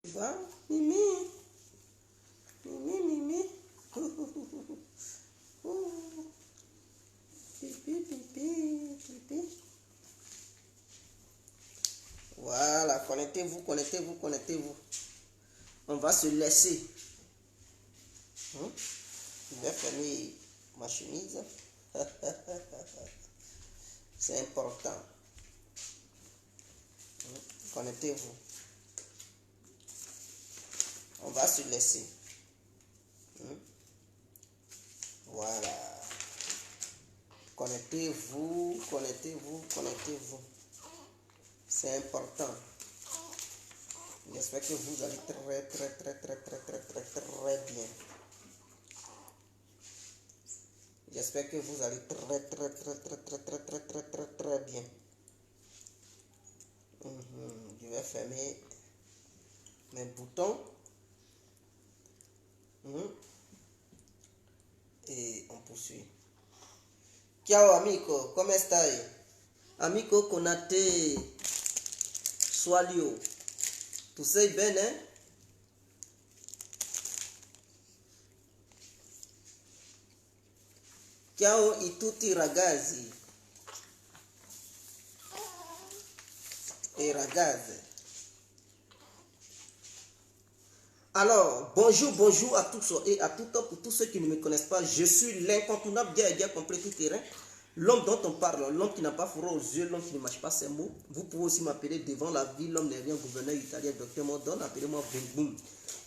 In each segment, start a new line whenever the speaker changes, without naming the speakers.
Tu vois, Mimi. Mimi, Mimi. Pipi, pipi, pipi. Voilà, connectez-vous, connectez-vous, connectez-vous. On va se laisser. Je vais fermer ma chemise. C'est important. Connectez-vous. On va se laisser. Voilà. Connectez-vous, connectez-vous, connectez-vous. C'est important. J'espère que vous allez très bien. J'espère que vous allez très bien. Je vais fermer mes boutons. Et on poursuit. Ciao amico, come stai? Amico Konate Swalio. Tu sei bene? Ciao a tutti ragazzi et ragazze. Alors, bonjour à tous et à toutes, pour tous ceux qui ne me connaissent pas. Je suis l'incontournable, bien complet tout terrain. L'homme dont on parle, l'homme qui n'a pas froid aux yeux, l'homme qui ne mâche pas ses mots. Vous pouvez aussi m'appeler devant la vie, l'homme n'est rien, gouverneur italien, docteur Modon, appelez-moi Boum Boum.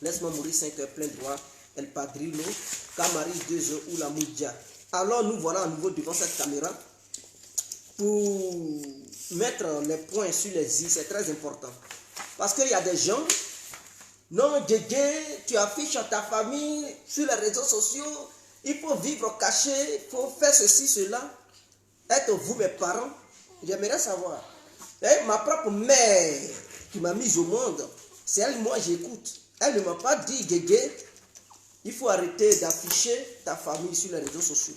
Laisse-moi mourir 5 heures plein droit, El Padrino, Camari 2 heures ou la Moudia. Alors nous voilà à nouveau devant cette caméra pour mettre les points sur les i, c'est très important. Parce qu'il y a des gens, non, Dédé, tu affiches ta famille sur les réseaux sociaux, il faut vivre caché, il faut faire ceci, cela. Êtes-vous mes parents? J'aimerais savoir. Et ma propre mère qui m'a mise au monde, c'est elle, moi j'écoute. Elle ne m'a pas dit, Dédé, il faut arrêter d'afficher ta famille sur les réseaux sociaux.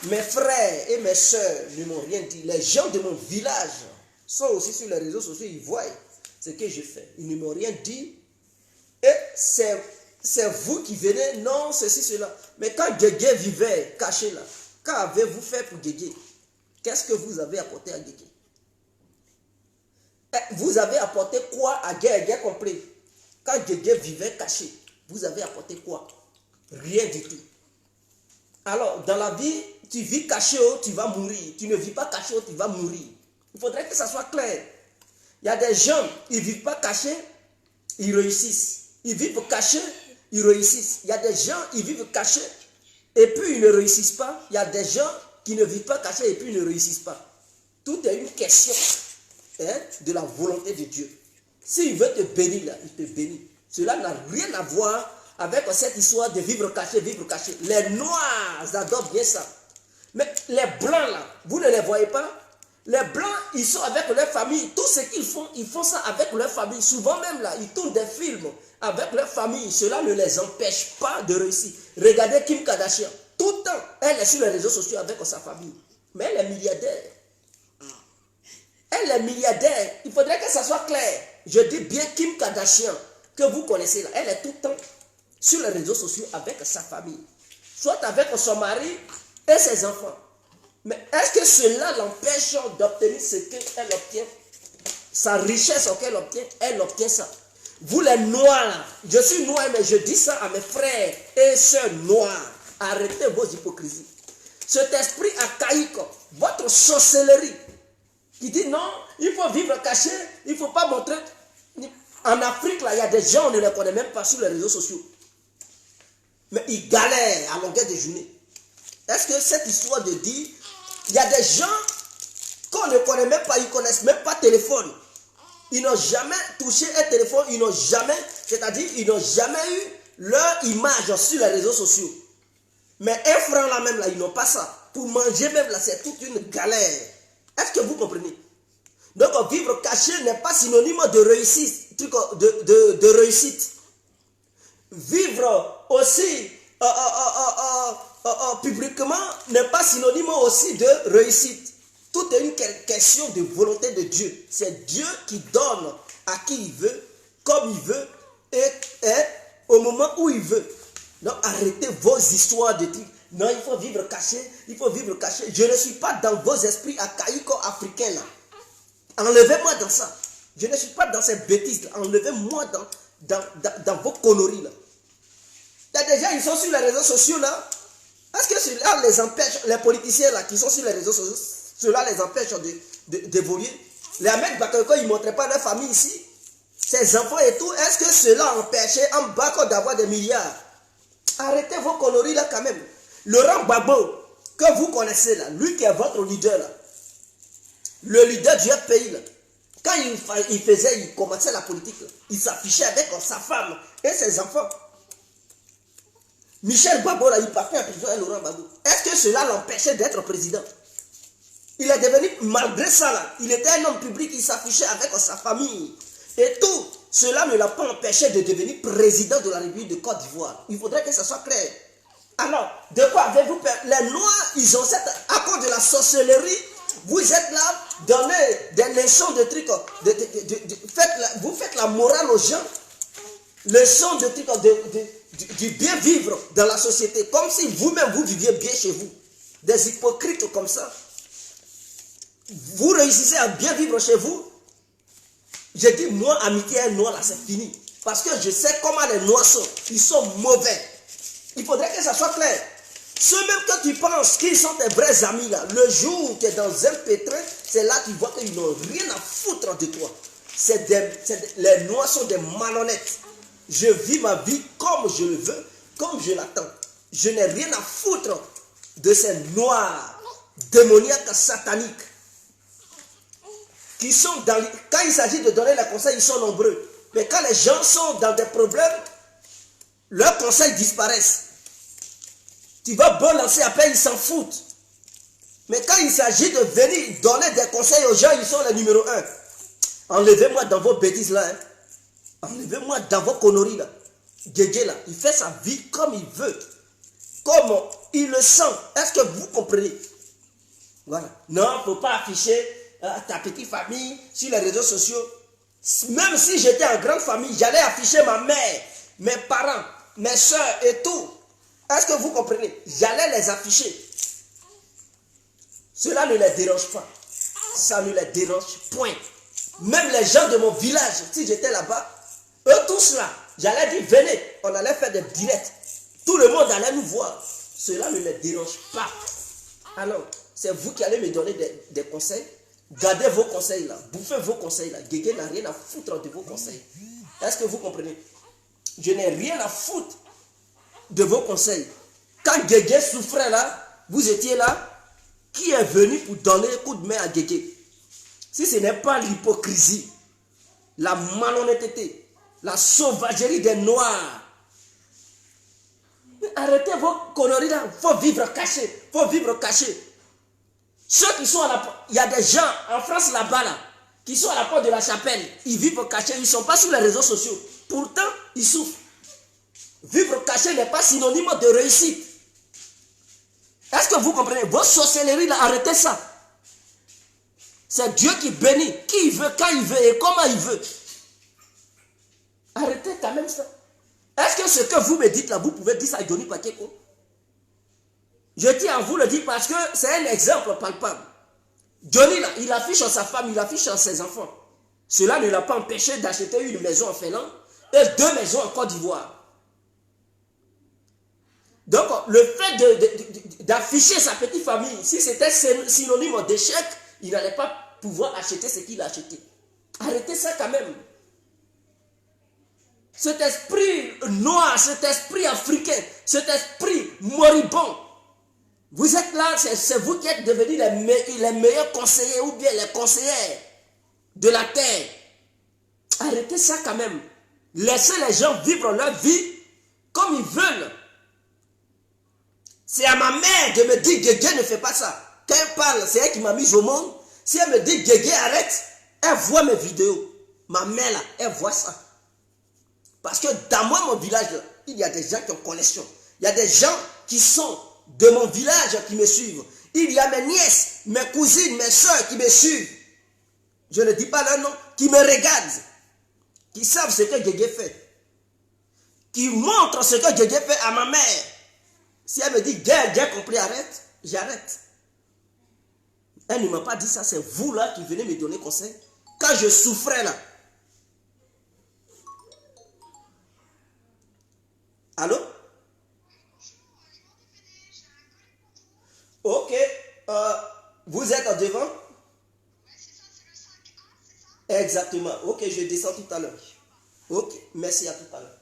Mes frères et mes soeurs ne m'ont rien dit. Les gens de mon village sont aussi sur les réseaux sociaux, ils voient ce que je fais. Ils ne m'ont rien dit. Et c'est vous qui venez, non, ceci, cela. Mais quand Guégué vivait caché là, qu'avez-vous fait pour Guégué? Qu'est-ce que vous avez apporté à Guégué? Vous avez apporté quoi à Guégué complet? Quand Guégué vivait caché, vous avez apporté quoi? Rien du tout. Alors, dans la vie, tu vis caché ou tu vas mourir. Tu ne vis pas caché ou tu vas mourir. Il faudrait que ça soit clair. Il y a des gens, ils ne vivent pas cachés, ils réussissent. Ils vivent cachés, ils réussissent. Il y a des gens, ils vivent cachés, et puis ils ne réussissent pas. Il y a des gens qui ne vivent pas cachés, et puis ils ne réussissent pas. Tout est une question de la volonté de Dieu. S'il veut te bénir, là, il te bénit. Cela n'a rien à voir avec cette histoire de vivre caché, vivre caché. Les noirs adorent bien ça. Mais les blancs, là, vous ne les voyez pas? Les blancs, ils sont avec leur famille. Tout ce qu'ils font, ils font ça avec leur famille. Souvent même là, ils tournent des films avec leur famille. Cela ne les empêche pas de réussir. Regardez Kim Kardashian. Tout le temps, elle est sur les réseaux sociaux avec sa famille. Mais elle est milliardaire. Elle est milliardaire. Il faudrait que ça soit clair. Je dis bien Kim Kardashian, que vous connaissez là. Elle est tout le temps sur les réseaux sociaux avec sa famille. Soit avec son mari et ses enfants. Mais est-ce que cela l'empêche d'obtenir ce qu'elle obtient? Sa richesse qu'elle obtient, elle obtient ça. Vous les noirs, je suis noir, mais je dis ça à mes frères et sœurs noirs. Arrêtez vos hypocrisies. Cet esprit archaïque, votre sorcellerie, qui dit non, il faut vivre caché, il ne faut pas montrer. En Afrique, là, il y a des gens, on ne les connaît même pas sur les réseaux sociaux. Mais ils galèrent à longueur de journée. Est-ce que cette histoire de dire, il y a des gens qu'on ne connaît même pas, ils ne connaissent même pas téléphone. Ils n'ont jamais touché un téléphone, ils n'ont jamais, c'est-à-dire, ils n'ont jamais eu leur image sur les réseaux sociaux. Mais un franc là même, là, ils n'ont pas ça. Pour manger même là, c'est toute une galère. Est-ce que vous comprenez? Donc, vivre caché n'est pas synonyme de réussite. De réussite. Vivre aussi publiquement n'est pas synonyme aussi de réussite. Tout est une question de volonté de Dieu. C'est Dieu qui donne à qui il veut comme il veut et au moment où il veut. Donc arrêtez vos histoires de trucs. Non, il faut vivre caché, il faut vivre caché. Je ne suis pas dans vos esprits archaïques africains là. Enlevez-moi dans ça. Je ne suis pas dans ces bêtises là. Enlevez-moi dans vos conneries là. Il y a des gens, ils sont sur les réseaux sociaux là. Est-ce que cela les empêche, les politiciens là qui sont sur les réseaux sociaux, cela les empêche d'évoluer? Les Ahmed Bakayoko, ils ne montraient pas leur famille ici. Ses enfants et tout. Est-ce que cela empêchait en Bako d'avoir des milliards? Arrêtez vos conneries là quand même. Laurent Gbagbo, que vous connaissez là, lui qui est votre leader là, le leader du pays là, quand il commençait la politique là, il s'affichait avec sa femme et ses enfants. Michel Gbagbo là, il partait en prison avec Laurent Gbagbo. Est-ce que cela l'empêchait d'être président? Il est devenu, malgré ça là, il était un homme public, il s'affichait avec sa famille. Et tout, cela ne l'a pas empêché de devenir président de la République de Côte d'Ivoire. Il faudrait que ça soit clair. Alors, de quoi avez-vous peur? Les Noirs, ils ont cette, à cause de la sorcellerie, vous êtes là, donnez des leçons de trucs, vous faites la morale aux gens, leçons de trucs, du bien vivre dans la société, comme si vous-même vous viviez bien chez vous. Des hypocrites comme ça. Vous réussissez à bien vivre chez vous. Je dis, moi, amitié un noir là, c'est fini. Parce que je sais comment les noirs sont. Ils sont mauvais. Il faudrait que ça soit clair. Ceux même que tu penses qu'ils sont tes vrais amis là, le jour où tu es dans un pétrin, c'est là que tu vois qu'ils n'ont rien à foutre de toi. Les noirs sont des malhonnêtes. Je vis ma vie comme je le veux, comme je l'attends. Je n'ai rien à foutre de ces noirs démoniaques sataniques. Qui sont dans, quand il s'agit de donner les conseils, ils sont nombreux. Mais quand les gens sont dans des problèmes, leurs conseils disparaissent. Tu vas bon lancer appel, ils s'en foutent. Mais quand il s'agit de venir donner des conseils aux gens, ils sont les numéro 1. Enlevez-moi dans vos bêtises là. Hein. Enlevez-moi dans vos conneries là. Guégué là, il fait sa vie comme il veut. Comme il le sent. Est-ce que vous comprenez? Voilà. Non, il ne faut pas afficher ta petite famille sur les réseaux sociaux. Même si j'étais en grande famille, j'allais afficher ma mère, mes parents, mes soeurs et tout. Est-ce que vous comprenez? J'allais les afficher. Cela ne les dérange pas. Ça ne les dérange point. Même les gens de mon village, si j'étais là-bas, eux tous là, j'allais dire venez, on allait faire des directs. Tout le monde allait nous voir. Cela ne les dérange pas. Alors, c'est vous qui allez me donner des conseils. Gardez vos conseils là, bouffez vos conseils là. Guégué n'a rien à foutre de vos conseils. Est-ce que vous comprenez? Je n'ai rien à foutre de vos conseils. Quand Guégué souffrait là, vous étiez là. Qui est venu pour donner un coup de main à Guégué? Si ce n'est pas l'hypocrisie, la malhonnêteté, la sauvagerie des Noirs. Mais arrêtez vos conneries là. Il faut vivre caché. Il faut vivre caché. Ceux qui sont à la... Il y a des gens en France là-bas là, qui sont à la porte de la chapelle. Ils vivent cachés. Ils ne sont pas sur les réseaux sociaux. Pourtant, ils souffrent. Vivre caché n'est pas synonyme de réussite. Est-ce que vous comprenez? Vos sorcelleries là, arrêtez ça. C'est Dieu qui bénit. Qui il veut, quand il veut et comment il veut. Arrêtez quand même ça. Est-ce que ce que vous me dites là, vous pouvez dire ça à Johnny Pakeko? Je tiens à vous le dire parce que c'est un exemple palpable. Johnny là, il affiche sa femme, il affiche ses enfants. Cela ne l'a pas empêché d'acheter une maison en Finlande et 2 maisons en Côte d'Ivoire. Donc, le fait d'afficher sa petite famille, si c'était synonyme d'échec, il n'allait pas pouvoir acheter ce qu'il a acheté. Arrêtez ça quand même. Cet esprit noir, cet esprit africain, cet esprit moribond, vous êtes là, c'est vous qui êtes devenus les meilleurs conseillers ou bien les conseillères de la terre. Arrêtez ça quand même. Laissez les gens vivre leur vie comme ils veulent. C'est à ma mère de me dire Guégué ne fait pas ça. Quand elle parle, c'est elle qui m'a mis au monde. Si elle me dit Guégué arrête, elle voit mes vidéos. Ma mère là, elle voit ça. Parce que dans moi, mon village, là, il y a des gens qui ont connexion. Il y a des gens qui sont de mon village qui me suivent. Il y a mes nièces, mes cousines, mes soeurs qui me suivent. Je ne dis pas leur nom, qui me regardent. qui savent ce que Djédjé fait, qui montrent ce que Djédjé fait à ma mère. Si elle me dit, j'ai compris, arrête, j'arrête. Elle ne m'a pas dit ça, c'est vous là qui venez me donner conseil. Quand je souffrais là. Allô? Ok. Vous êtes en devant? Exactement. Ok, je descends tout à l'heure. Ok, merci, à tout à l'heure.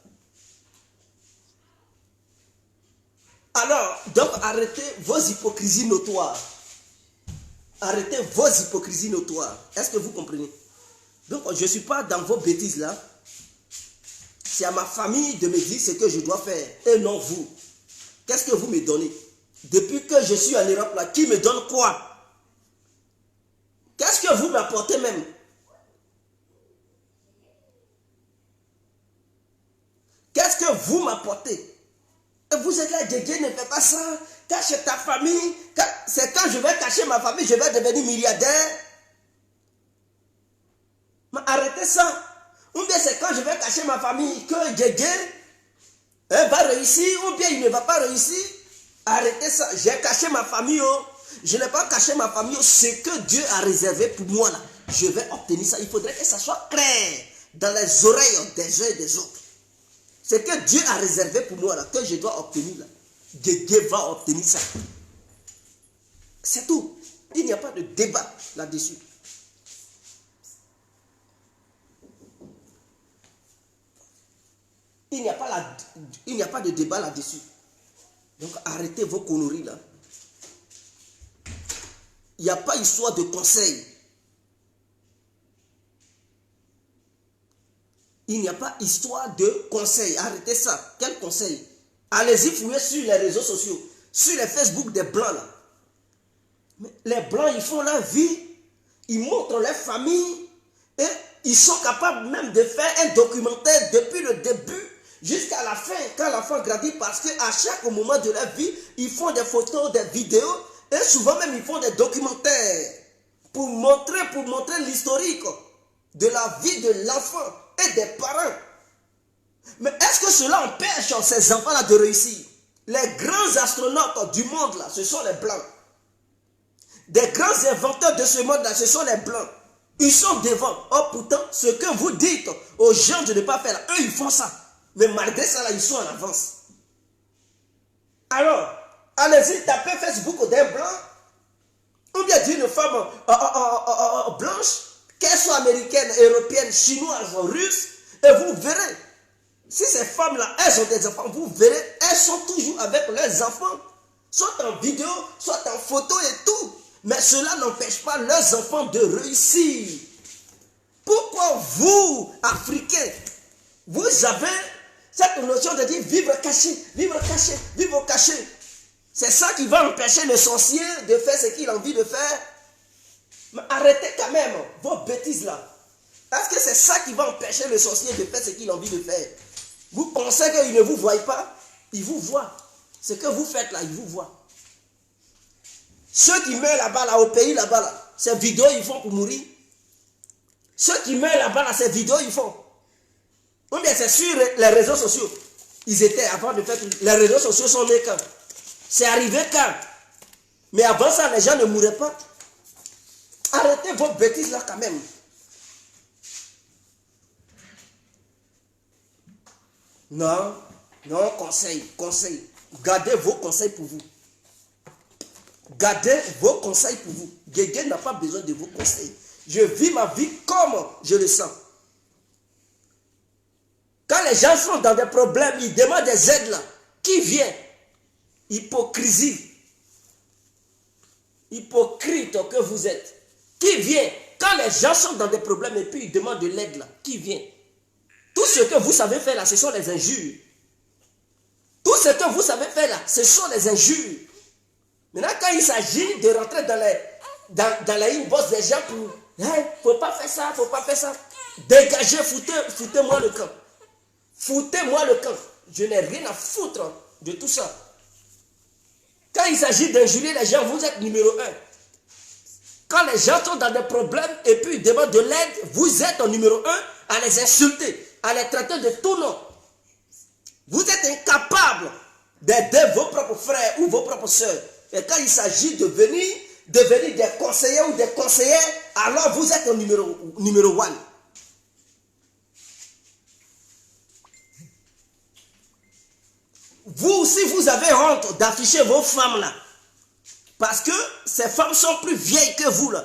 Alors, donc arrêtez vos hypocrisies notoires. Arrêtez vos hypocrisies notoires. Est-ce que vous comprenez? Donc, je ne suis pas dans vos bêtises là. C'est à ma famille de me dire ce que je dois faire et non vous. Qu'est-ce que vous me donnez? Depuis que je suis en Europe là, qui me donne quoi? Qu'est-ce que vous m'apportez même? Qu'est-ce que vous m'apportez? Vous êtes là, Djédjé ne fait pas ça. Cache ta famille. C'est quand je vais cacher ma famille, je vais devenir milliardaire. Mais arrêtez ça. Ou bien c'est quand je vais cacher ma famille que Djédjé va réussir, ou bien il ne va pas réussir. Arrêtez ça. J'ai caché ma famille. Oh. Je n'ai pas caché ma famille. Oh. Ce que Dieu a réservé pour moi là, je vais obtenir ça. Il faudrait que ça soit clair dans les oreilles des uns et des autres. Ce que Dieu a réservé pour moi là, que je dois obtenir là, Djédjé va obtenir ça. C'est tout. Il n'y a pas de débat là-dessus. Il n'y a pas de débat là-dessus. Donc arrêtez vos conneries là. Il n'y a pas histoire de conseil. Il n'y a pas histoire de conseil. Arrêtez ça. Quel conseil? Allez-y fouiller sur les réseaux sociaux. Sur les Facebook des Blancs là. Mais les Blancs, ils font leur vie. Ils montrent leur famille. Et ils sont capables même de faire un documentaire depuis le début jusqu'à la fin, quand l'enfant grandit, parce qu'à chaque moment de leur vie, ils font des photos, des vidéos, et souvent même ils font des documentaires pour montrer l'historique de la vie de l'enfant et des parents. Mais est-ce que cela empêche ces enfants-là de réussir? Les grands astronautes du monde, là, ce sont les Blancs. Des grands inventeurs de ce monde-là, ce sont les Blancs. Ils sont devant. Oh, pourtant, ce que vous dites aux gens de ne pas faire, là, eux, ils font ça. Mais malgré ça, là, ils sont en avance. Alors, allez-y, tapez Facebook d'un blanc, ou bien d'une femme blanche, qu'elle soit américaine, européenne, chinoise, russe, et vous verrez. Si ces femmes-là, elles ont des enfants, vous verrez, elles sont toujours avec leurs enfants. Soit en vidéo, soit en photo et tout. Mais cela n'empêche pas leurs enfants de réussir. Pourquoi vous, Africains, vous avez cette notion de dire vivre caché, vivre caché, vivre caché. C'est ça qui va empêcher le sorcier de faire ce qu'il a envie de faire. Mais arrêtez quand même vos bêtises là. Est-ce que c'est ça qui va empêcher le sorcier de faire ce qu'il a envie de faire? Vous pensez qu'il ne vous voit pas? Il vous voit. Ce que vous faites là, il vous voit. Ceux qui meurent là-bas, là, au pays là-bas, là, ces vidéos, ils font pour mourir. Ceux qui meurent là-bas, là, ces vidéos, ils font. Ou bien c'est sur les réseaux sociaux. Ils étaient avant de faire. Les réseaux sociaux sont nés quand? C'est arrivé quand? Mais avant ça, les gens ne mouraient pas. Arrêtez vos bêtises là quand même. Non, non, conseil. Gardez vos conseils pour vous. Gardez vos conseils pour vous. Djédjé n'a pas besoin de vos conseils. Je vis ma vie comme je le sens. Quand les gens sont dans des problèmes, ils demandent des aides là. Qui vient? Hypocrisie. Hypocrite que vous êtes. Qui vient? Quand les gens sont dans des problèmes et puis ils demandent de l'aide là. Qui vient? Tout ce que vous savez faire là, ce sont les injures. Tout ce que vous savez faire là, ce sont les injures. Maintenant, quand il s'agit de rentrer dans la inbox des gens pour hey, faut pas faire ça, faut pas faire ça. Dégagez, foutez-moi le camp. Foutez-moi le camp. Je n'ai rien à foutre de tout ça. Quand il s'agit d'injurier les gens, vous êtes numéro 1. Quand les gens sont dans des problèmes et puis ils demandent de l'aide, vous êtes en numéro 1. à les insulter, à les traiter de tout nom. Vous êtes incapables d'aider vos propres frères ou vos propres soeurs. Et quand il s'agit de devenir des conseillers ou des conseillères, alors vous êtes au numéro 1. Vous aussi, vous avez honte d'afficher vos femmes là. Parce que ces femmes sont plus vieilles que vous là.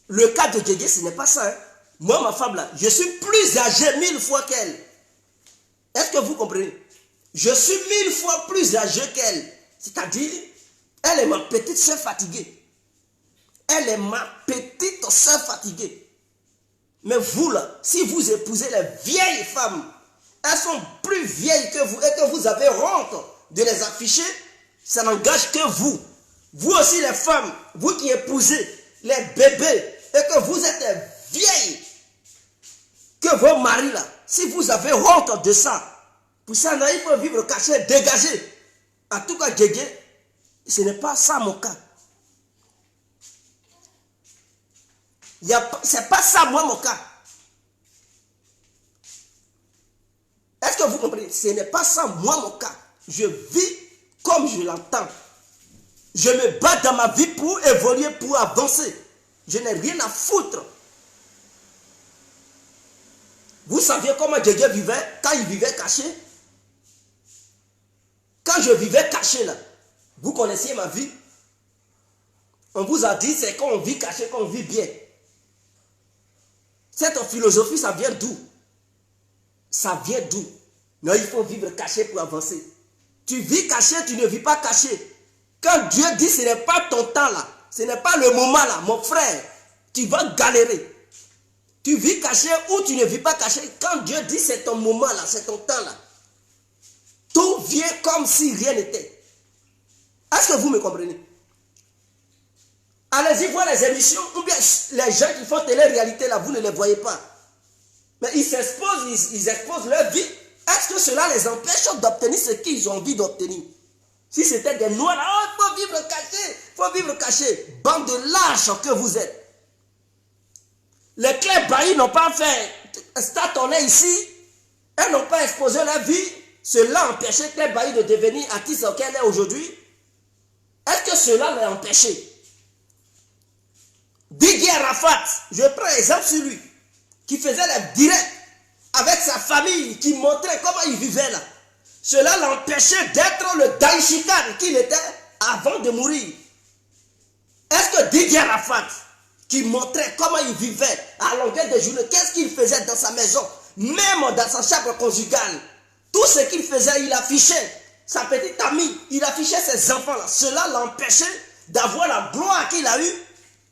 Le cas de Djédjé, ce n'est pas ça. Hein. Moi, ma femme là, je suis plus âgée 1000 fois qu'elle. Est-ce que vous comprenez? Je suis 1000 fois plus âgée qu'elle. C'est-à-dire, elle est ma petite soeur fatiguée. Elle est ma petite soeur fatiguée. Mais vous là, si vous épousez les vieilles femmes, elles sont plus vieilles que vous et que vous avez honte de les afficher, ça n'engage que vous. Vous aussi les femmes, vous qui épousez les bébés et que vous êtes vieilles, que vos maris là, si vous avez honte de ça, pour ça, il faut vivre caché, dégagé. En tout cas, Djédjé, ce n'est pas ça mon cas. Ce n'est pas ça moi mon cas. Est-ce que vous comprenez? Ce n'est pas ça moi mon cas. Je vis comme je l'entends. Je me bats dans ma vie pour évoluer, pour avancer. Je n'ai rien à foutre. Vous saviez comment Djédjé vivait quand il vivait caché? Quand je vivais caché là, vous connaissiez ma vie. On vous a dit c'est quand on vit caché qu'on vit bien. Cette philosophie, ça vient d'où? Ça vient d'où? Non, il faut vivre caché pour avancer. Tu vis caché, tu ne vis pas caché. Quand Dieu dit ce n'est pas ton temps là, ce n'est pas le moment là, mon frère, tu vas galérer. Tu vis caché ou tu ne vis pas caché. Quand Dieu dit c'est ton moment là, c'est ton temps là, tout vient comme si rien n'était. Est-ce que vous me comprenez? Allez-y voir les émissions, ou bien les gens qui font télé-réalité là, vous ne les voyez pas. Mais ils s'exposent, ils exposent leur vie. Est-ce que cela les empêche d'obtenir ce qu'ils ont envie d'obtenir? Si c'était des noirs, oh, il faut vivre caché, il faut vivre caché. Bande de lâches que vous êtes. Les Claire Bailly n'ont pas fait statonner ici. Elles n'ont pas exposé leur vie. Cela a empêché Claire Bailly de devenir artiste qu'elle est aujourd'hui. Est-ce que cela l'a empêché? Didier Arafat, je prends exemple sur lui, qui faisait les directs avec sa famille, qui montrait comment il vivait là. Cela l'empêchait d'être le daïchikan qu'il était avant de mourir. Est-ce que Didier Arafat, qui montrait comment il vivait à longueur de journée, qu'est-ce qu'il faisait dans sa maison, même dans sa chambre conjugale, tout ce qu'il faisait, il affichait sa petite amie, il affichait ses enfants là. Cela l'empêchait d'avoir la gloire qu'il a eue.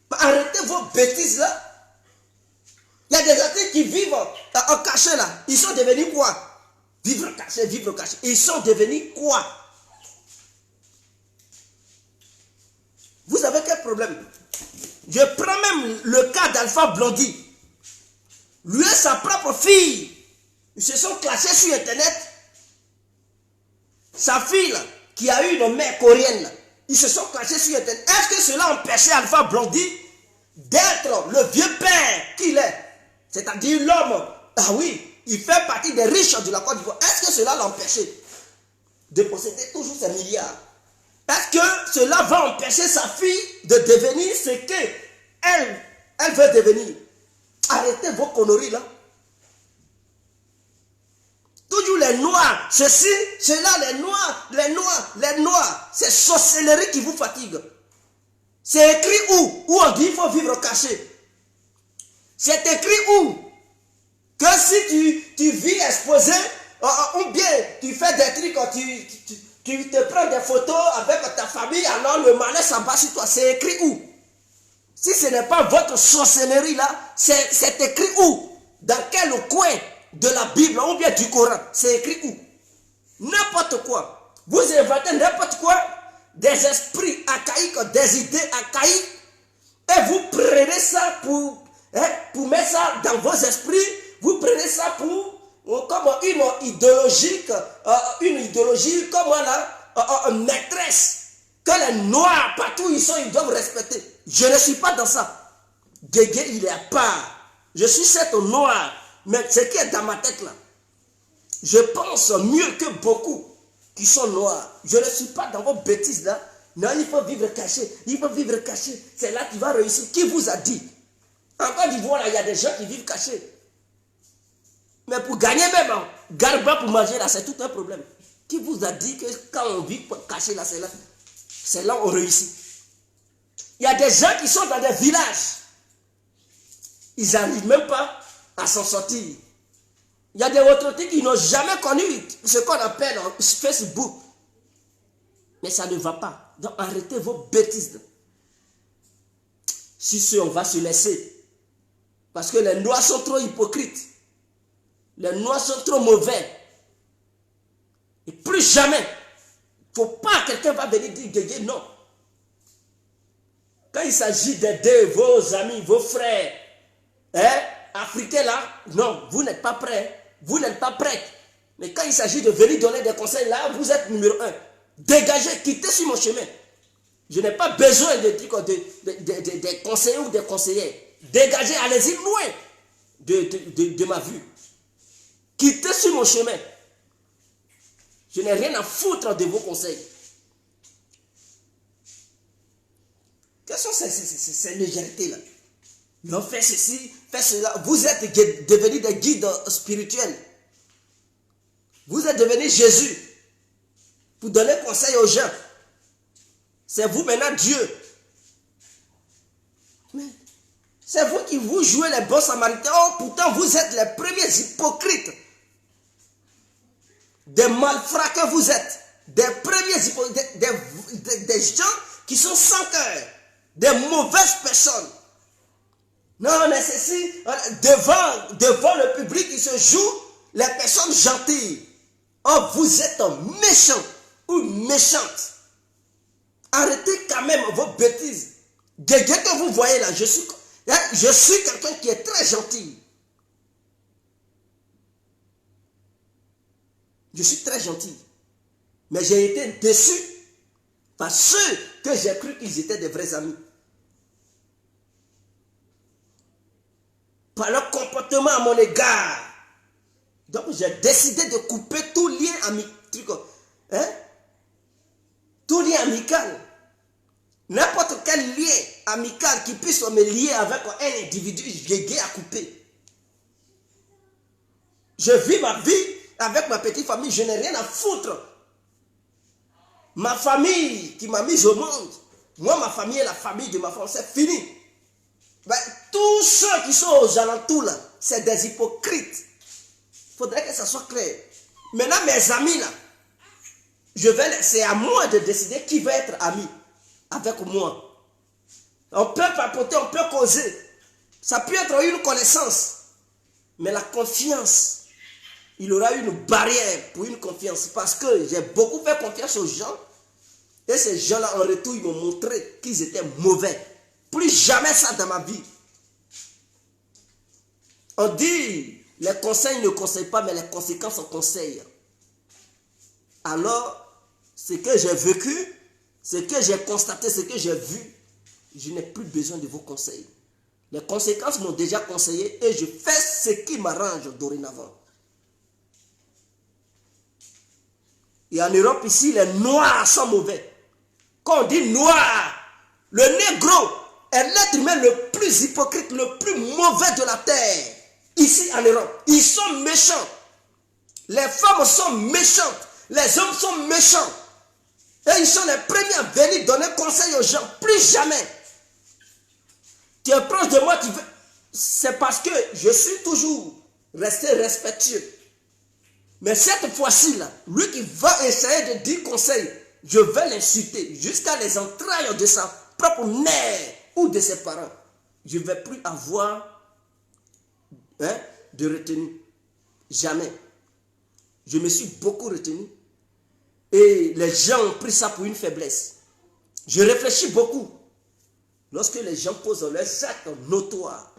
Arrêtez vos bêtises là. Il y a des artistes qui vivent en cachet là. Ils sont devenus quoi? Vivre caché, vivre caché. Ils sont devenus quoi? Vous avez quel problème? Je prends même le cas d'Alpha Blondy. Lui et sa propre fille, ils se sont clashés sur internet. Sa fille là, qui a eu une mère coréenne là, ils se sont clashés sur internet. Est-ce que cela empêchait Alpha Blondy d'être le vieux père qu'il est? C'est-à-dire l'homme, ah oui, il fait partie des riches de la Côte d'Ivoire. Est-ce que cela l'empêchait de posséder toujours ces milliards? Est-ce que cela va empêcher sa fille de devenir ce qu'elle veut devenir? Arrêtez vos conneries là. Toujours les noirs, ceci, cela, les noirs. C'est sorcellerie qui vous fatigue. C'est écrit où? Où on dit il faut vivre caché. C'est écrit où? Que si tu vis exposé, ou bien tu fais des trucs, tu te prends des photos avec ta famille, alors le malheur s'abat sur toi. C'est écrit où? Si ce n'est pas votre sorcellerie là, c'est écrit où? Dans quel coin de la Bible ou bien du Coran? C'est écrit où? N'importe quoi. Vous inventez n'importe quoi, des esprits archaïques, des idées archaïques, et vous prenez ça pour mettre ça dans vos esprits, vous prenez ça comme une idéologie comme une maîtresse, que les noirs, partout ils sont, ils doivent respecter. Je ne suis pas dans ça. Djédjé, il est à part. Je suis cette noire. Mais ce qui est dans ma tête là, je pense mieux que beaucoup qui sont noirs. Je ne suis pas dans vos bêtises là. Non, il faut vivre caché. Il faut vivre caché. C'est là que tu vas réussir. Qui vous a dit? En Côte d'Ivoire, il y a des gens qui vivent cachés. Mais pour gagner même, garde pour manger là, c'est tout un problème. Qui vous a dit que quand on vit caché là, c'est là où on réussit? Il y a des gens qui sont dans des villages. Ils n'arrivent même pas à s'en sortir. Il y a des retraités qui n'ont jamais connu ce qu'on appelle Facebook. Mais ça ne va pas. Donc arrêtez vos bêtises. Si ce, on va se laisser. Parce que les Noirs sont trop hypocrites. Les Noirs sont trop mauvais. Et plus jamais, il ne faut pas que quelqu'un va venir dire Guégué, non. Quand il s'agit d'aider vos amis, vos frères, africains là, non, vous n'êtes pas prêts. Vous n'êtes pas prêts. Mais quand il s'agit de venir donner des conseils là, vous êtes numéro 1. Dégagez, quittez sur mon chemin. Je n'ai pas besoin de conseillers ou de conseillères. Dégagez, allez-y loin de ma vue. Quittez sur mon chemin. Je n'ai rien à foutre de vos conseils. Quelles sont ces légèretés-là? Non, fais ceci, fais cela. Vous êtes devenus des guides spirituels. Vous êtes devenus Jésus pour donner conseil aux gens. C'est vous maintenant Dieu. C'est vous qui vous jouez les bons samaritains. Oh, pourtant vous êtes les premiers hypocrites. Des malfrats que vous êtes. Des premiers hypocrites. Des gens qui sont sans cœur. Des mauvaises personnes. Non, mais ceci, devant le public, il se joue les personnes gentilles. Oh, vous êtes méchant ou méchante. Arrêtez quand même vos bêtises. Guégué que vous voyez là, je suis quelqu'un qui est très gentil. Je suis très gentil. Mais j'ai été déçu par ceux que j'ai cru qu'ils étaient des vrais amis. Par leur comportement à mon égard. Donc j'ai décidé de couper tout lien amical. Tout lien amical. N'importe quel lien amical qui puisse me lier avec un individu, j'ai à couper. Je vis ma vie avec ma petite famille, je n'ai rien à foutre. Ma famille qui m'a mis au monde, moi ma famille est la famille de ma femme, c'est fini. Ben, tous ceux qui sont aux alentours là, c'est des hypocrites. Il faudrait que ça soit clair. Maintenant mes amis là, c'est à moi de décider qui va être ami avec moi. On peut papoter, on peut causer. Ça peut être une connaissance. Mais la confiance, il y aura une barrière pour une confiance. Parce que j'ai beaucoup fait confiance aux gens. Et ces gens-là, en retour, ils m'ont montré qu'ils étaient mauvais. Plus jamais ça dans ma vie. On dit, les conseils ne conseillent pas, mais les conséquences en conseillent. Alors, ce que j'ai vécu, ce que j'ai constaté, ce que j'ai vu, je n'ai plus besoin de vos conseils. Les conséquences m'ont déjà conseillé et je fais ce qui m'arrange dorénavant. Et en Europe, ici, les noirs sont mauvais. Quand on dit noir, le négro est l'être humain le plus hypocrite, le plus mauvais de la terre. Ici en Europe, ils sont méchants. Les femmes sont méchantes. Les hommes sont méchants. Et ils sont les premiers à venir donner conseil aux gens. Plus jamais. Tu es proche de moi, c'est parce que je suis toujours resté respectueux. Mais cette fois-ci, là, lui qui va essayer de dire conseil, je vais l'insulter jusqu'à les entrailles de sa propre mère ou de ses parents. Je ne vais plus avoir de retenue. Jamais. Je me suis beaucoup retenu. Et les gens ont pris ça pour une faiblesse. Je réfléchis beaucoup. Lorsque les gens posent leurs actes notoires.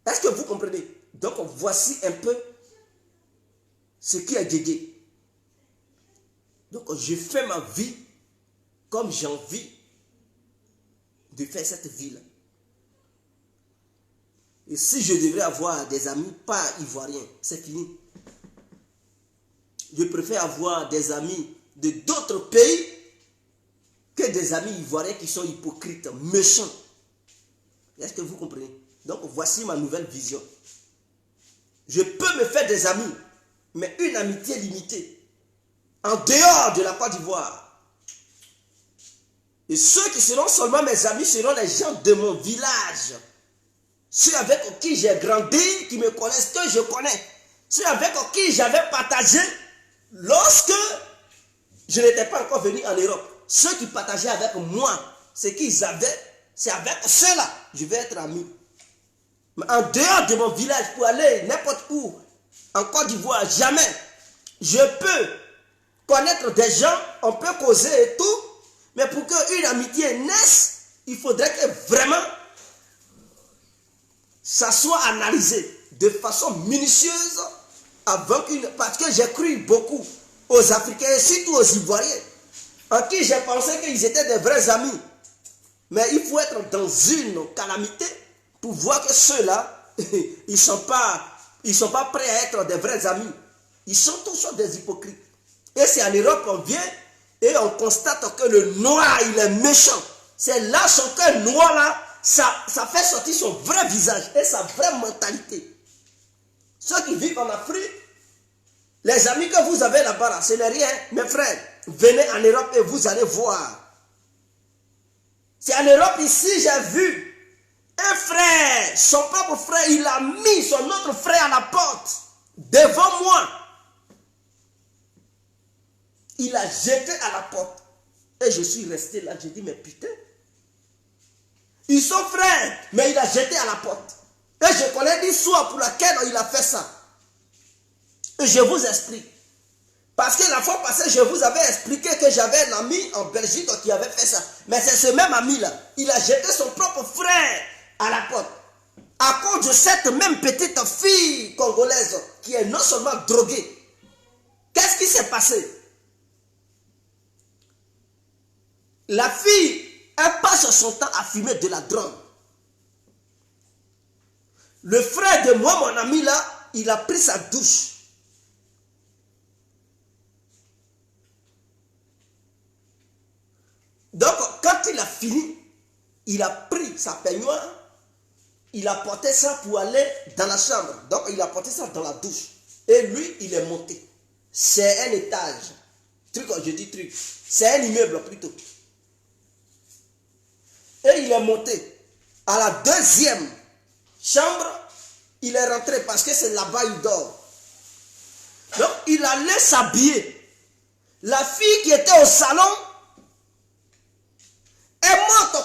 Est-ce que vous comprenez? Donc voici un peu ce qui est Guégué. Donc je fais ma vie comme j'ai envie de faire cette vie-là. Et si je devrais avoir des amis pas ivoiriens, c'est fini. Je préfère avoir des amis de d'autres pays que des amis ivoiriens qui sont hypocrites, méchants. Est-ce que vous comprenez? Donc voici ma nouvelle vision. Je peux me faire des amis, mais une amitié limitée, en dehors de la Côte d'Ivoire. Et ceux qui seront seulement mes amis seront les gens de mon village. Ceux avec qui j'ai grandi, qui me connaissent, que je connais. Ceux avec qui j'avais partagé lorsque je n'étais pas encore venu en Europe. Ceux qui partageaient avec moi ce qu'ils avaient, c'est avec ceux-là je vais être ami. Mais en dehors de mon village, pour aller n'importe où, en Côte d'Ivoire, jamais. Je peux connaître des gens, on peut causer et tout, mais pour qu'une amitié naisse, il faudrait que vraiment ça soit analysé de façon minutieuse avant parce que j'ai cru beaucoup aux Africains et surtout aux Ivoiriens, en qui j'ai pensé qu'ils étaient des vrais amis. Mais il faut être dans une calamité pour voir que ceux-là, ils ne sont pas prêts à être des vrais amis. Ils sont tous des hypocrites. Et c'est en Europe qu'on vient et on constate que le noir, il est méchant. C'est là son cœur noir là, ça fait sortir son vrai visage et sa vraie mentalité. Ceux qui vivent en Afrique, les amis que vous avez là-bas, là, ce n'est rien. Mes frères, venez en Europe et vous allez voir. C'est en Europe ici, j'ai vu un frère, son propre frère, il a mis son autre frère à la porte, devant moi. Il a jeté à la porte. Et je suis resté là, j'ai dit, mais putain, ils sont frères, mais il a jeté à la porte. Et je connais l'histoire pour laquelle il a fait ça. Et je vous explique. Parce que la fois passée, je vous avais expliqué que j'avais un ami en Belgique qui avait fait ça. Mais c'est ce même ami-là. Il a jeté son propre frère à la porte. À cause de cette même petite fille congolaise qui est non seulement droguée. Qu'est-ce qui s'est passé? La fille, elle passe son temps à fumer de la drogue. Le frère de moi, mon ami là, il a pris sa douche. Donc, quand il a fini, il a pris sa peignoir, il a porté ça pour aller dans la chambre. Donc, il a porté ça dans la douche. Et lui, il est monté. C'est un étage. Truc, je dis truc. C'est un immeuble plutôt. Et il est monté. À la deuxième chambre, il est rentré parce que c'est là-bas il dort. Donc, il allait s'habiller. La fille qui était au salon, elle monte,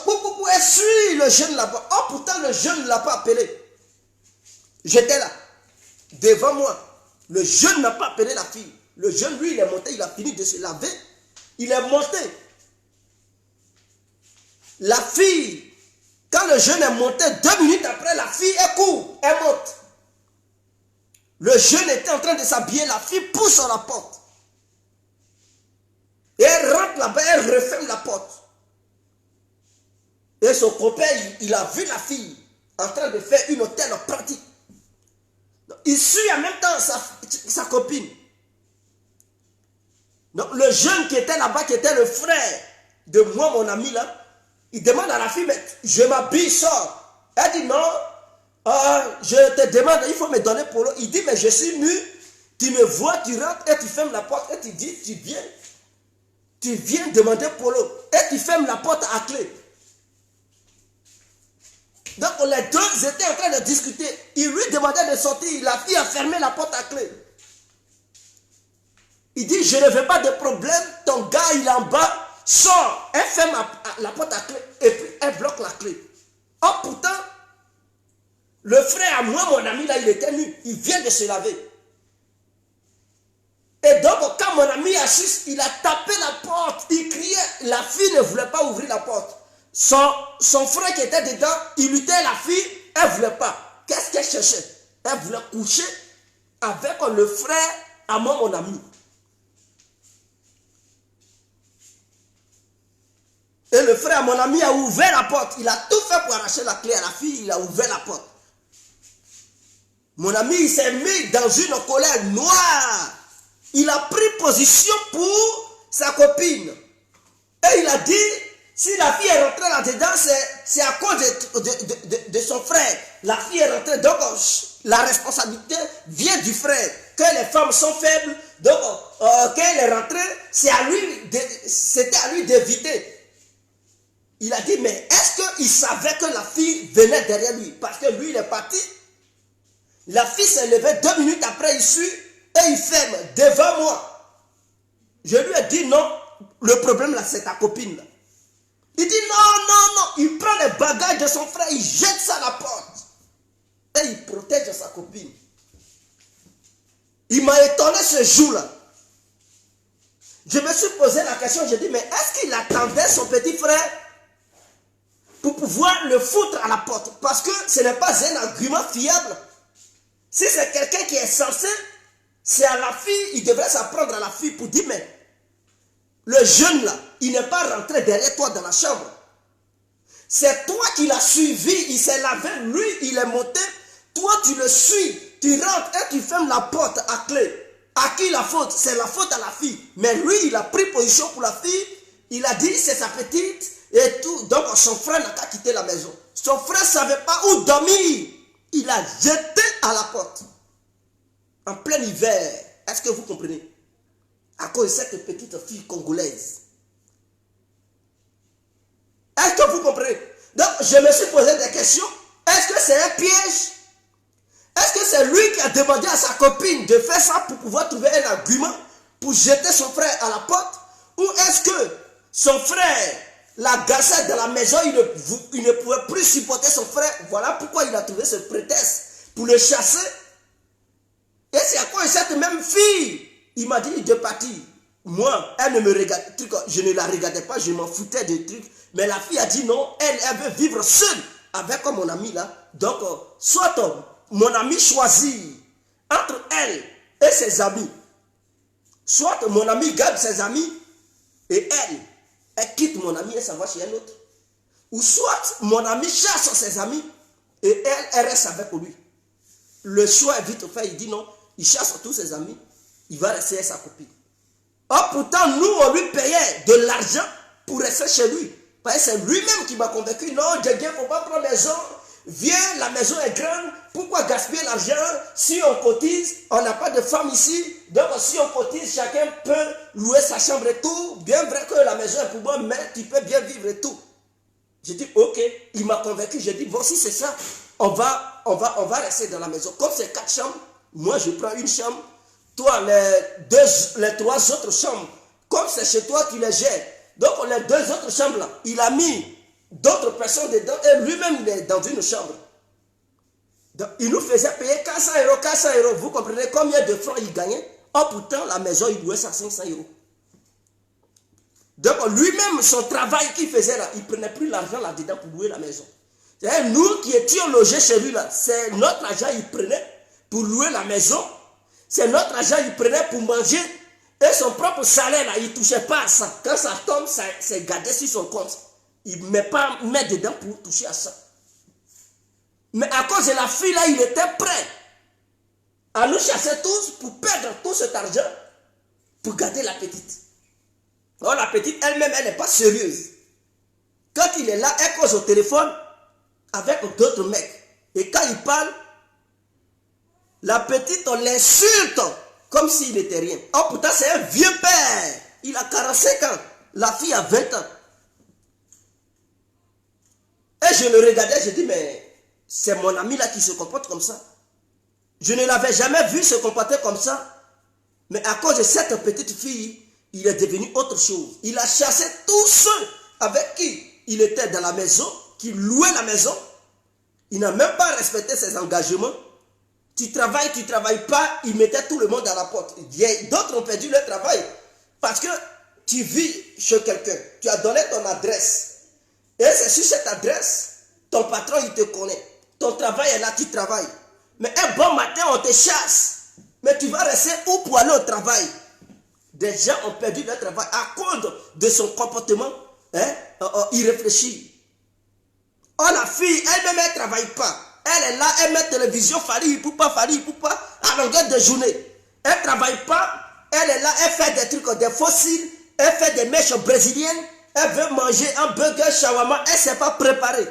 elle suit le jeune là-bas. Oh, pourtant, le jeune ne l'a pas appelé. J'étais là, devant moi. Le jeune n'a pas appelé la fille. Le jeune, lui, il est monté, il a fini de se laver. Il est monté. La fille, quand le jeune est monté, 2 minutes après, la fille, elle court, elle monte. Le jeune était en train de s'habiller, la fille pousse à la porte. Et elle rentre là-bas, elle referme la porte. Et son copain, il a vu la fille en train de faire une telle pratique. Il suit en même temps sa copine. Donc le jeune qui était là-bas, qui était le frère de moi, mon ami là, il demande à la fille, mais je m'habille, sors. Elle dit non, je te demande, il faut me donner polo. Il dit, mais je suis nu, tu me vois, tu rentres et tu fermes la porte et tu dis, tu viens demander polo et tu fermes la porte à clé. Donc les deux étaient en train de discuter. Il lui demandait de sortir. La fille a fermé la porte à clé. Il dit, je ne veux pas de problème. Ton gars, il est en bas. Sors. Elle ferme la porte à clé. Et puis, elle bloque la clé. Oh, pourtant, le frère à moi, mon ami, là, il était nu. Il vient de se laver. Et donc, quand mon ami assiste, il a tapé la porte. Il criait. La fille ne voulait pas ouvrir la porte. Son frère qui était dedans, il luttait la fille, elle ne voulait pas. Qu'est-ce qu'elle cherchait? Elle voulait coucher avec le frère à moi, mon ami. Et le frère à mon ami a ouvert la porte. Il a tout fait pour arracher la clé à la fille, il a ouvert la porte. Mon ami, il s'est mis dans une colère noire. Il a pris position pour sa copine. Et il a dit, si la fille est rentrée là-dedans, c'est à cause de son frère. La fille est rentrée, donc la responsabilité vient du frère. Que les femmes sont faibles, donc quand elle est rentrée, c'était à lui d'éviter. Il a dit, mais est-ce qu'il savait que la fille venait derrière lui? Parce que lui, il est parti. La fille s'est levée 2 minutes après, il suit et il ferme devant moi. Je lui ai dit, non, le problème là, c'est ta copine là. Il dit, non. Il prend les bagages de son frère, il jette ça à la porte. Et il protège sa copine. Il m'a étonné ce jour-là. Je me suis posé la question, j'ai dit, mais est-ce qu'il attendait son petit frère pour pouvoir le foutre à la porte? Parce que ce n'est pas un argument fiable. Si c'est quelqu'un qui est censé, c'est à la fille, il devrait s'apprendre à la fille pour dire, mais le jeune là, il n'est pas rentré derrière toi dans la chambre. C'est toi qui l'as suivi, il s'est lavé, lui, il est monté. Toi, tu le suis, tu rentres et tu fermes la porte à clé. À qui la faute? C'est la faute à la fille. Mais lui, il a pris position pour la fille. Il a dit, c'est sa petite et tout. Donc, son frère n'a qu'à quitter la maison. Son frère ne savait pas où dormir. Il a jeté à la porte. En plein hiver. Est-ce que vous comprenez? À cause de cette petite fille congolaise. Est-ce que vous comprenez? Donc, je me suis posé des questions. Est-ce que c'est un piège? Est-ce que c'est lui qui a demandé à sa copine de faire ça pour pouvoir trouver un argument pour jeter son frère à la porte? Ou est-ce que son frère l'a gassé dans la maison, il ne pouvait plus supporter son frère? Voilà pourquoi il a trouvé ce prétexte pour le chasser. Et c'est à cause de cette même fille. Il m'a dit de partir. Moi, elle ne me regarde, je ne la regardais pas, je m'en foutais des trucs. Mais la fille a dit non, elle veut vivre seule avec mon ami là. Donc, soit mon ami choisit entre elle et ses amis. Soit mon ami garde ses amis et elle quitte mon ami et s'en va chez un autre. Ou soit mon ami chasse ses amis et elle reste avec lui. Le choix est vite fait, il dit non, il chasse tous ses amis, il va rester avec sa copine. Or pourtant, nous, on lui payait de l'argent pour rester chez lui. Parce que c'est lui-même qui m'a convaincu, non, il ne faut pas prendre maison. Viens, la maison est grande, pourquoi gaspiller l'argent? Si on cotise, on n'a pas de femme ici, donc si on cotise, chacun peut louer sa chambre et tout. Bien vrai que la maison est pour moi, mais tu peux bien vivre et tout. J'ai dit, ok, il m'a convaincu, j'ai dit, bon, si c'est ça, on va rester dans la maison. Comme c'est 4 chambres, moi je prends une chambre, toi les 3 autres chambres, comme c'est chez toi, tu les gères. Donc les 2 autres chambres là, il a mis d'autres personnes dedans et lui-même il est dans une chambre. Donc, il nous faisait payer 400 €. Vous comprenez combien de francs il gagnait? Oh pourtant la maison il louait ça 500 €. Donc lui-même son travail qu'il faisait là, il ne prenait plus l'argent là-dedans pour louer la maison. C'est nous qui étions logés chez lui là, c'est notre argent il prenait pour louer la maison. C'est notre argent il prenait pour manger. Et son propre salaire là, il ne touchait pas à ça. Quand ça tombe, c'est gardé sur son compte. Il ne met pas dedans pour toucher à ça. Mais à cause de la fille là, il était prêt à nous chasser tous pour perdre tout cet argent pour garder la petite. Or la petite elle-même, elle n'est pas sérieuse. Quand il est là, elle cause au téléphone avec d'autres mecs. Et quand il parle, la petite, on l'insulte comme s'il n'était rien. Oh pourtant c'est un vieux père. Il a 45 ans. La fille a 20 ans. Et je le regardais, je dis, mais c'est mon ami là qui se comporte comme ça. Je ne l'avais jamais vu se comporter comme ça. Mais à cause de cette petite fille, il est devenu autre chose. Il a chassé tous ceux avec qui il était dans la maison, qui louait la maison. Il n'a même pas respecté ses engagements. Tu travailles pas, il mettait tout le monde à la porte. D'autres ont perdu leur travail. Parce que tu vis chez quelqu'un, tu as donné ton adresse. Et c'est sur cette adresse, ton patron il te connaît. Ton travail est là, tu travailles. Mais un bon matin, on te chasse. Mais tu vas rester où pour aller au travail? Des gens ont perdu leur travail à cause de son comportement irréfléchi. Oh, la fille, elle-même, elle ne travaille pas. Elle est là, elle met télévision, Fally Ipupa, à longueur de journée. Elle ne travaille pas, elle est là, elle fait des trucs, des fossiles, elle fait des mèches brésiliennes, elle veut manger un burger, shawarma, elle ne s'est pas préparée.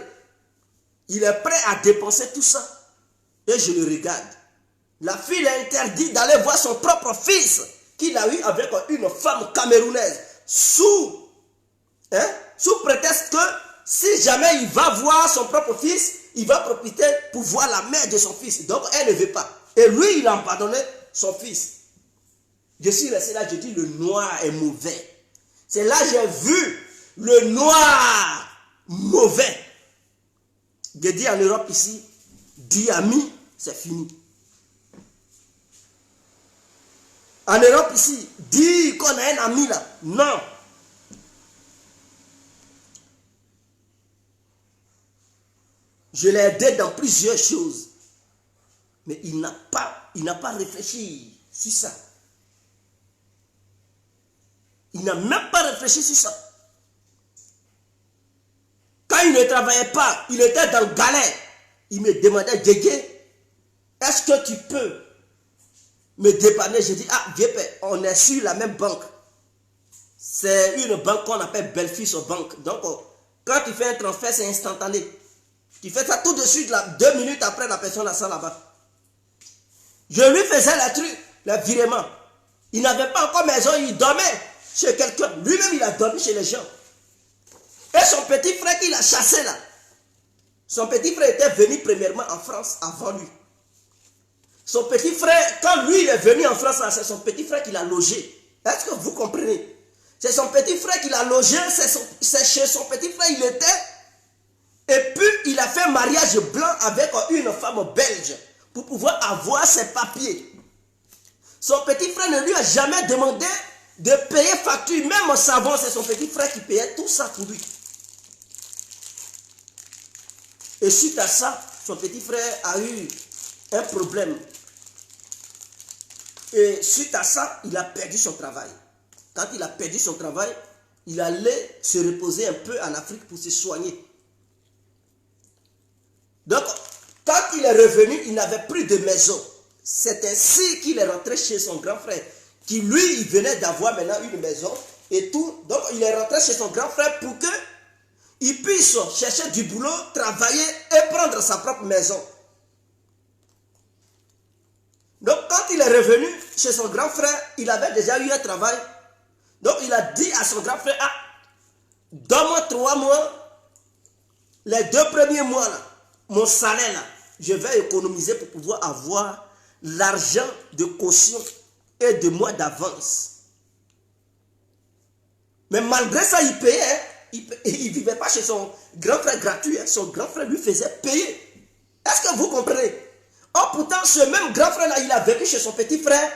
Il est prêt à dépenser tout ça. Et je le regarde. La fille a interdit d'aller voir son propre fils, qu'il a eu avec une femme camerounaise, sous prétexte que si jamais il va voir son propre fils, il va profiter pour voir la mère de son fils. Donc elle ne veut pas. Et lui, il a pardonné son fils. Je suis resté là, je dis le noir est mauvais. C'est là que j'ai vu le noir mauvais. Je dis en Europe ici, dis ami, c'est fini. En Europe ici, dis qu'on a un ami là. Non. Je l'ai aidé dans plusieurs choses. Mais il n'a pas réfléchi sur ça. Il n'a même pas réfléchi sur ça. Quand il ne travaillait pas, il était dans le galère. Il me demandait, Djédjé, est-ce que tu peux me dépanner? Je dis, ah, viens, on est sur la même banque. C'est une banque qu'on appelle Belfis Bank. Donc, quand tu fais un transfert, c'est instantané. Tu fais ça tout de suite, là, 2 minutes après, la personne la sent là-bas. Je lui faisais le virement. Il n'avait pas encore maison, il dormait chez quelqu'un. Lui-même, il a dormi chez les gens. Et son petit frère qu'il a chassé là, son petit frère était venu premièrement en France avant lui. Son petit frère, quand lui il est venu en France, c'est son petit frère qui l'a logé. Est-ce que vous comprenez? C'est son petit frère qui l'a logé, c'est chez son petit frère il était. Et puis il a fait mariage blanc avec une femme belge pour pouvoir avoir ses papiers. Son petit frère ne lui a jamais demandé de payer facture, même au savon, c'est son petit frère qui payait tout ça pour lui. Et suite à ça, son petit frère a eu un problème. Et suite à ça, il a perdu son travail. Quand il a perdu son travail, il allait se reposer un peu en Afrique pour se soigner. Donc, quand il est revenu, il n'avait plus de maison. C'est ainsi qu'il est rentré chez son grand frère, qui lui, il venait d'avoir maintenant une maison et tout. Donc, il est rentré chez son grand frère pour que il puisse chercher du boulot, travailler et prendre sa propre maison. Donc, quand il est revenu chez son grand frère, il avait déjà eu un travail. Donc, il a dit à son grand frère, ah, donne-moi 3 mois, les 2 premiers mois, là, mon salaire, là, je vais économiser pour pouvoir avoir l'argent de caution et de mois d'avance. Mais malgré ça, il payait. Hein. Il ne vivait pas chez son grand frère gratuit. Hein. Son grand frère lui faisait payer. Est-ce que vous comprenez? Oh, pourtant, ce même grand frère-là, il a vécu chez son petit frère.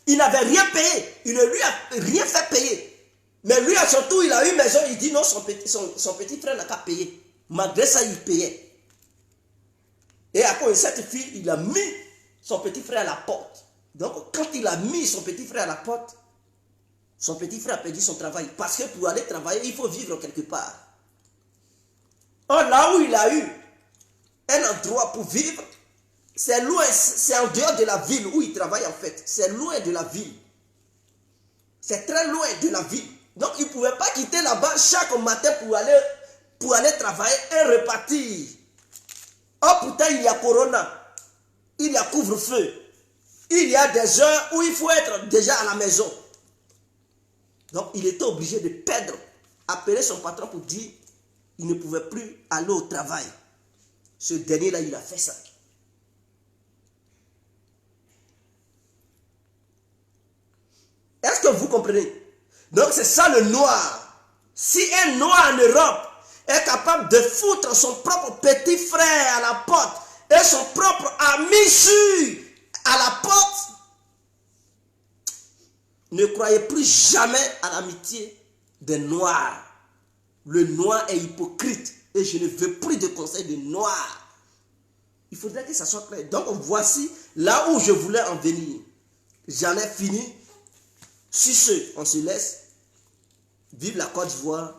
Il n'avait rien payé. Il ne lui a rien fait payer. Mais lui, à son tour, il a eu maison. Il dit non, son petit frère n'a qu'à payer. Malgré ça, il payait. Et après, cette fille, il a mis son petit frère à la porte. Donc, quand il a mis son petit frère à la porte, son petit frère a perdu son travail. Parce que pour aller travailler, il faut vivre quelque part. Or, là où il a eu un endroit pour vivre, c'est loin, c'est en dehors de la ville où il travaille en fait. C'est loin de la ville. C'est très loin de la ville. Donc, il ne pouvait pas quitter là-bas chaque matin pour aller travailler et repartir. Oh, pourtant, il y a corona. Il y a couvre-feu. Il y a des heures où il faut être déjà à la maison. Donc, il était obligé de perdre, appeler son patron pour dire qu'il ne pouvait plus aller au travail. Ce dernier-là, il a fait ça. Est-ce que vous comprenez? Donc, c'est ça le noir. Si un noir en Europe est capable de foutre son propre petit frère à la porte et son propre ami sûr à la porte, ne croyez plus jamais à l'amitié des noirs. Le noir est hypocrite et je ne veux plus de conseils de noirs. Il faudrait que ça soit clair. Donc voici là où je voulais en venir. J'en ai fini. Sur ce, on se laisse. Vive la Côte d'Ivoire.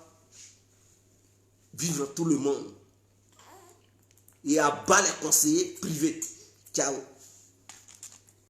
Vivre tout le monde. et abat les conseillers privés. Ciao.